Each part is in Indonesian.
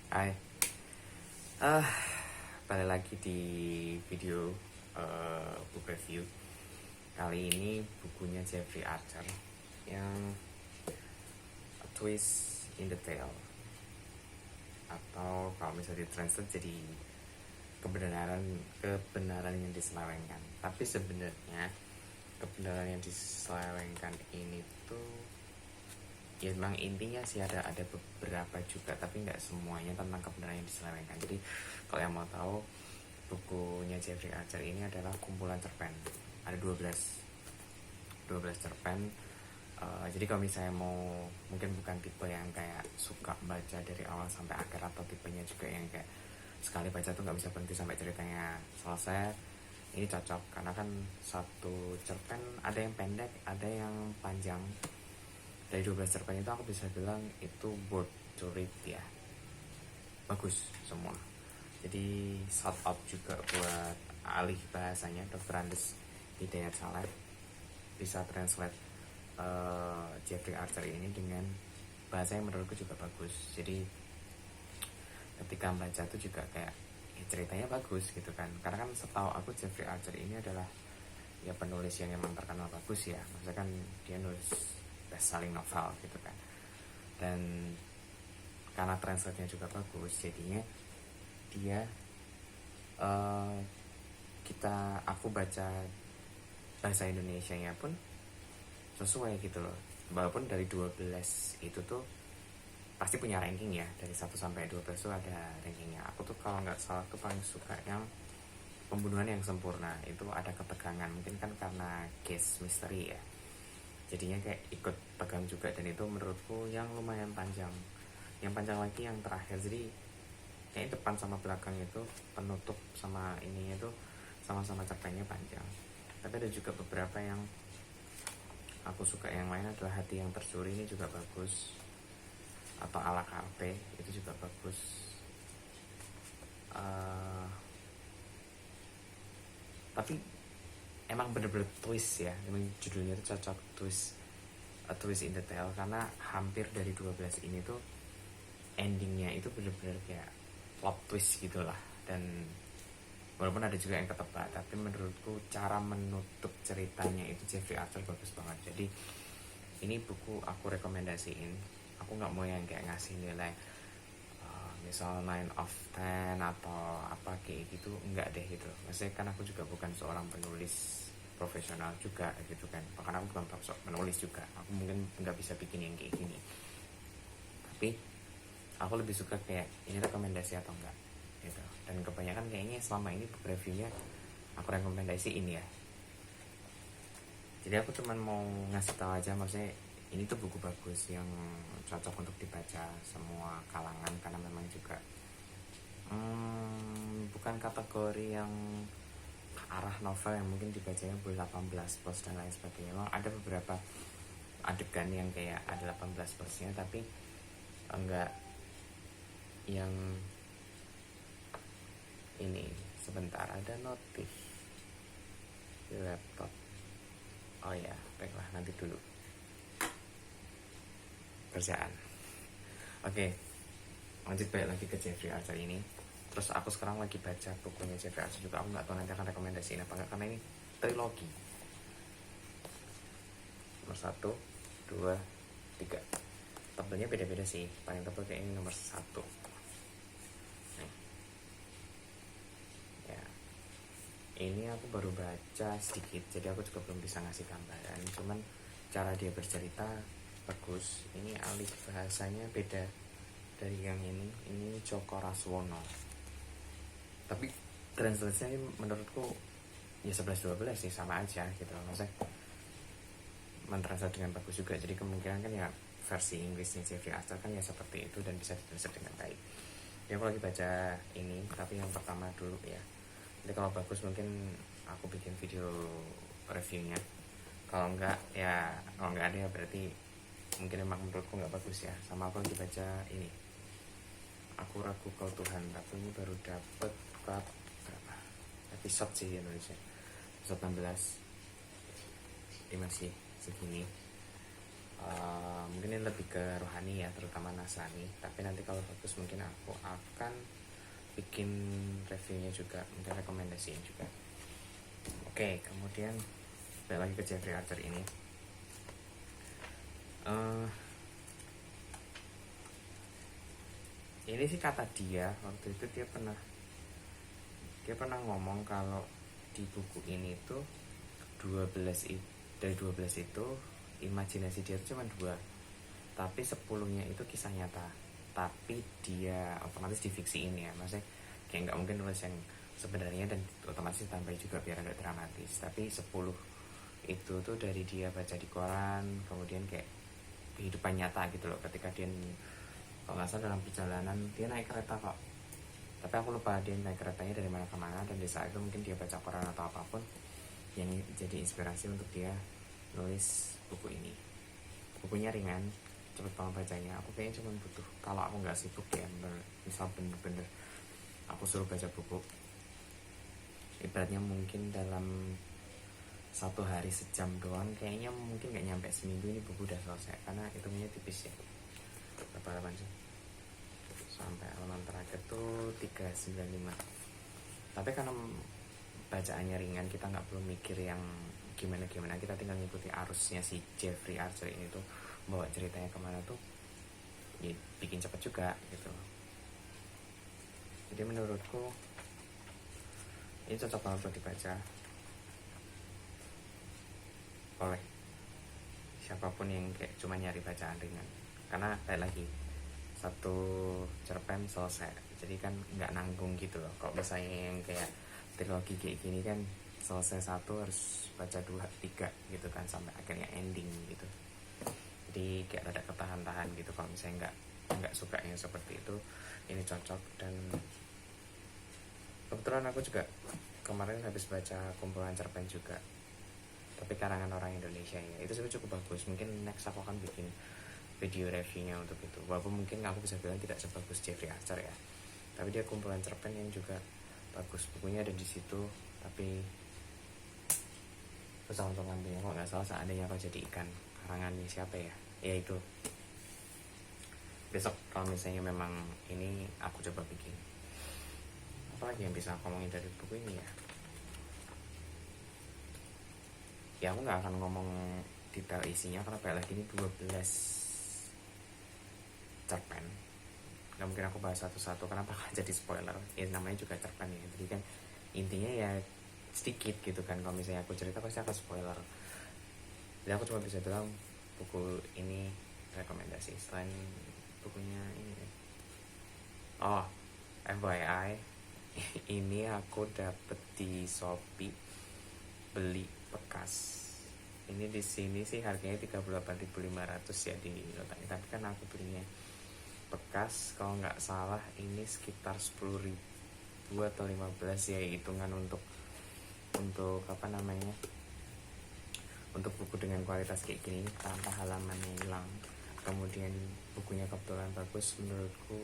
Hai, ah balik lagi di video book review. Kali ini bukunya Jeffrey Archer yang A Twist in the Tale, atau kalau misalnya ditranslate jadi kebenaran yang diselewengkan. Tapi sebenarnya kebenaran yang diselewengkan ini tuh ya memang intinya sih ada beberapa juga, tapi nggak semuanya tentang kebenaran yang diselewengkan. Jadi kalau yang mau tahu, bukunya Jeffrey Archer ini adalah kumpulan cerpen. Ada 12 cerpen. Jadi kalau misalnya mau, mungkin bukan tipe yang kayak suka baca dari awal sampai akhir, atau tipenya juga yang kayak sekali baca tuh nggak bisa berhenti sampai ceritanya selesai, ini cocok. Karena kan satu cerpen ada yang pendek, ada yang panjang. Dari 12 cerpen itu aku bisa bilang itu worth to read ya, bagus semua. Jadi shout out juga buat alih bahasanya Dr. Andes Hidayat Saleh, bisa translate Jeffrey Archer ini dengan bahasa yang menurutku juga bagus. Jadi ketika membaca tuh juga kayak ceritanya bagus gitu kan. Karena kan setahu aku Jeffrey Archer ini adalah ya penulis yang emang terkenal bagus ya. Maksudnya kan dia nulis best selling novel gitu kan. Dan karena translate-nya juga bagus, jadinya dia aku baca bahasa Indonesianya pun sesuai gitu loh. Walaupun dari 12 itu tuh pasti punya ranking ya, dari 1 sampai 12 tuh ada rankingnya. Aku tuh kalau nggak salah tuh paling suka yang Pembunuhan yang Sempurna. Itu ada ketegangan, mungkin kan karena case misteri ya, jadinya kayak ikut tegang juga. Dan itu menurutku yang lumayan panjang. Yang panjang lagi yang terakhir, jadi kayak depan sama belakang itu, penutup sama ini itu sama-sama cerpennya panjang. Tapi ada juga beberapa yang aku suka. Yang lain adalah Hati yang Tercuri, ini juga bagus. Atau Ala Carte, itu juga bagus. Tapi emang bener-bener twist ya, emang judulnya itu cocok, twist, A Twist in the Tale. Karena hampir dari 12 ini tuh endingnya itu bener-bener kayak plot twist gitu lah. Dan walaupun ada juga yang ketebak, tapi menurutku cara menutup ceritanya itu Jeffrey Archer bagus banget. Jadi ini buku aku rekomendasiin. Aku nggak mau yang kayak ngasih nilai misal 9 of 10 atau apa kayak gitu, enggak deh gitu. Maksudnya kan aku juga bukan seorang penulis profesional juga gitu kan, bahkan aku bukan penulis juga. Aku mungkin nggak bisa bikin yang kayak gini, tapi aku lebih suka kayak ini rekomendasi atau enggak gitu. Dan kebanyakan kayaknya selama ini book reviewnya aku rekomendasiin ya. Jadi aku cuman mau ngasih tahu aja, maksudnya ini tuh buku bagus yang cocok untuk dibaca semua kalangan. Karena memang juga bukan kategori yang arah novel yang mungkin dibacanya boleh 18 plus dan lain sebagainya. Memang ada beberapa adegan yang kayak ada 18 plusnya, tapi enggak yang ini. Sebentar, ada notif di laptop. Oh ya, baiklah, nanti dulu kerjaan. Oke, lanjut balik lagi ke Jeffrey Archer ini. Terus aku sekarang lagi baca bukunya Jeffrey Archer juga. Aku nggak tahu nanti akan rekomendasiin apa enggak, karena ini trilogi. Nomor 1, 2, 3. Tebelnya beda-beda sih. Paling tebel kayak ini nomor 1. Nih. Ya. Ini aku baru baca sedikit, jadi aku juga belum bisa ngasih gambaran. Cuman cara dia bercerita bagus. Ini alih bahasanya beda dari yang ini. Ini Joko Raswono. Tapi translasinya menurutku ya 11-12 sih, sama aja gitu. Maksudnya mentranslate dengan bagus juga. Jadi kemungkinan kan ya versi Inggrisnya Jeffrey Archer kan ya seperti itu, dan bisa ditranslate dengan baik. Ya aku lagi baca ini, tapi yang pertama dulu ya. Jadi kalau bagus mungkin aku bikin video reviewnya. Kalau enggak ada ya berarti mungkin emang menurutku nggak bagus ya. Sama aku lagi baca ini, Aku Ragu Kau Tuhan, tapi ini baru dapet berapa episode sih di Indonesia, episode 16. Ini masih segini. Mungkin ini lebih ke rohani ya, terutama Nasrani. Tapi nanti kalau bagus mungkin aku akan bikin reviewnya juga, mungkin rekomendasiin juga. Oke, kemudian balik lagi ke Jeffrey Archer ini. Ini sih kata dia waktu itu, dia pernah ngomong kalau di buku ini tuh 12 itu imajinasi dia itu cuma 2, tapi 10-nya itu kisah nyata, tapi dia otomatis difiksiin ya, maksudnya kayak nggak mungkin nulis yang sebenarnya dan otomatis tambah juga biar agak dramatis. Tapi 10 itu tuh dari dia baca di koran, kemudian kayak kehidupan nyata gitu loh, ketika dia kalau nggak salah dalam perjalanan dia naik kereta kok, tapi aku lupa dia naik keretanya dari mana ke mana, dan di saat itu mungkin dia baca koran atau apapun yang jadi inspirasi untuk dia nulis buku ini. Bukunya ringan, cepet banget bacanya. Aku kayaknya cuma butuh, kalau aku nggak sibuk ya, misal bener-bener aku suruh baca buku, ibaratnya mungkin dalam 1 hari sejam doang, kayaknya mungkin nggak nyampe seminggu ini buku udah selesai, karena hitungnya tipis ya. Berapa halaman sih? Sampai halaman terakhir tuh 395. Tapi karena bacaannya ringan, kita nggak perlu mikir yang gimana-gimana, kita tinggal ngikuti arusnya si Jeffrey Archer ini tuh, bawa ceritanya kemana tuh ya bikin cepet juga gitu. Jadi menurutku ini cocok banget buat dibaca oleh siapapun yang kayak cuma nyari bacaan ringan, karena kayak lagi 1 cerpen selesai, jadi kan nggak nanggung gitu loh. Kalau misalnya yang kayak trilogi kayak gini kan selesai 1 harus baca 2, 3 gitu kan sampai akhirnya ending gitu, jadi kayak ada ketahan-tahan gitu. Kalau misalnya nggak suka yang seperti itu, ini cocok. Dan kebetulan aku juga kemarin habis baca kumpulan cerpen juga, tapi karangan orang Indonesia ya, itu sebenarnya cukup bagus. Mungkin next aku akan bikin video reviewnya untuk itu, walaupun mungkin aku bisa bilang tidak sebagus Jeffrey Archer ya, tapi dia kumpulan cerpen yang juga bagus. Bukunya ada di situ, tapi susah untuk ngambilnya. Kalau nggak salah seandainya aku jadi ikan, karangannya siapa ya, ya itu besok kalau misalnya memang ini aku coba bikin. Apalagi yang bisa aku ngomongin dari buku ini ya, ya aku nggak akan ngomong detail isinya karena kayak lagi ini 12 cerpen, nggak mungkin aku bahas satu-satu karena bakal jadi spoiler ya, namanya juga cerpen ya, jadi kan intinya ya sedikit gitu kan. Kalau misalnya aku cerita pasti akan spoiler, jadi aku cuma bisa bilang buku ini rekomendasi. Selain bukunya ini oh FYI ini aku dapet di Shopee, beli bekas. Ini di sini sih harganya 38.500 ya di Lotani, tapi kan aku belinya bekas, kalau nggak salah ini sekitar 10.000 atau 15 ya, hitungan untuk apa namanya, untuk buku dengan kualitas kayak gini tanpa halamannya hilang, kemudian bukunya kebetulan bagus, menurutku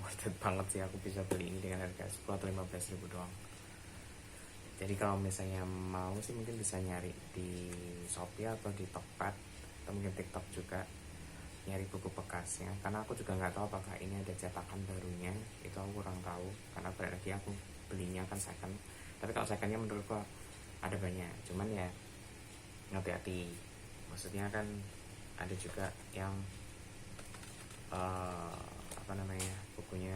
worth it banget sih aku bisa beli ini dengan harga 10 atau 15 ribu doang. Jadi kalau misalnya mau sih mungkin bisa nyari di Shopee atau di Tokped atau mungkin TikTok juga, nyari buku bekasnya, karena aku juga nggak tahu apakah ini ada cetakan barunya, itu aku kurang tahu karena berarti aku belinya kan second. Tapi kalau secondnya menurutku ada banyak, cuman ya hati-hati, maksudnya kan ada juga yang apa namanya, bukunya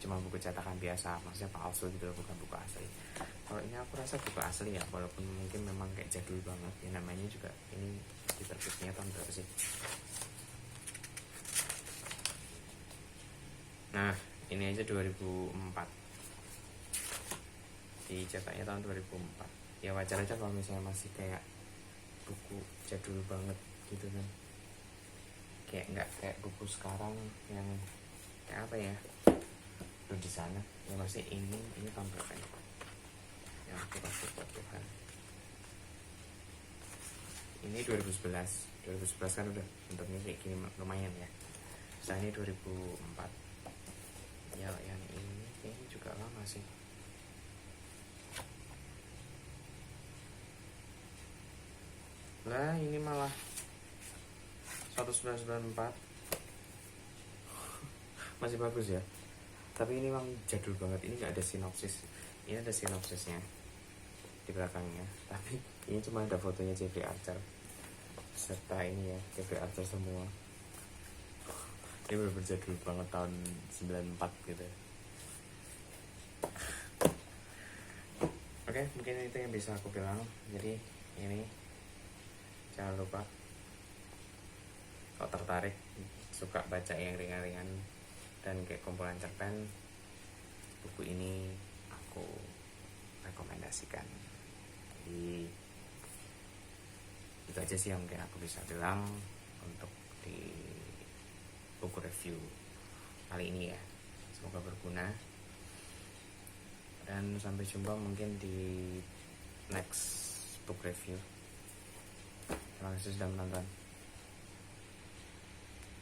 cuma buku cetakan biasa, maksudnya palsu gitu, bukan buku asli. Kalau ini aku rasa buku asli ya, walaupun mungkin memang kayak jadul banget ya, namanya juga ini diterbitnya tahun berapa sih. Nah ini aja 2004, dicetaknya tahun 2004. Ya wajar aja kalau misalnya masih kayak buku jadul banget gitu kan, kayak nggak kayak buku sekarang yang kayak apa ya, lu di sana ya masih ini tahun berapa ya, yang aku kasih buat Tuhan. Ini 2011 kan udah bentuknya kayak gini lumayan ya. Saya ini 2004 ya, yang ini kayaknya juga lama sih. Lah ini malah 1994. Masih bagus ya, tapi ini memang jadul banget. Ini nggak ada sinopsis. Ini ada sinopsisnya di belakangnya, tapi ini cuma ada fotonya Jeffrey Archer serta ini ya, Jeffrey Archer semua. Ini bener-bener jadul banget, tahun 94 gitu. Oke, mungkin itu yang bisa aku bilang. Jadi ini jangan lupa, kalau tertarik suka baca yang ringan-ringan dan kayak kumpulan cerpen, buku ini aku rekomendasikan. Jadi itu aja sih yang mungkin aku bisa bilang untuk di buku review kali ini ya. Semoga berguna, dan sampai jumpa mungkin di next book review. Terima kasih sudah menonton.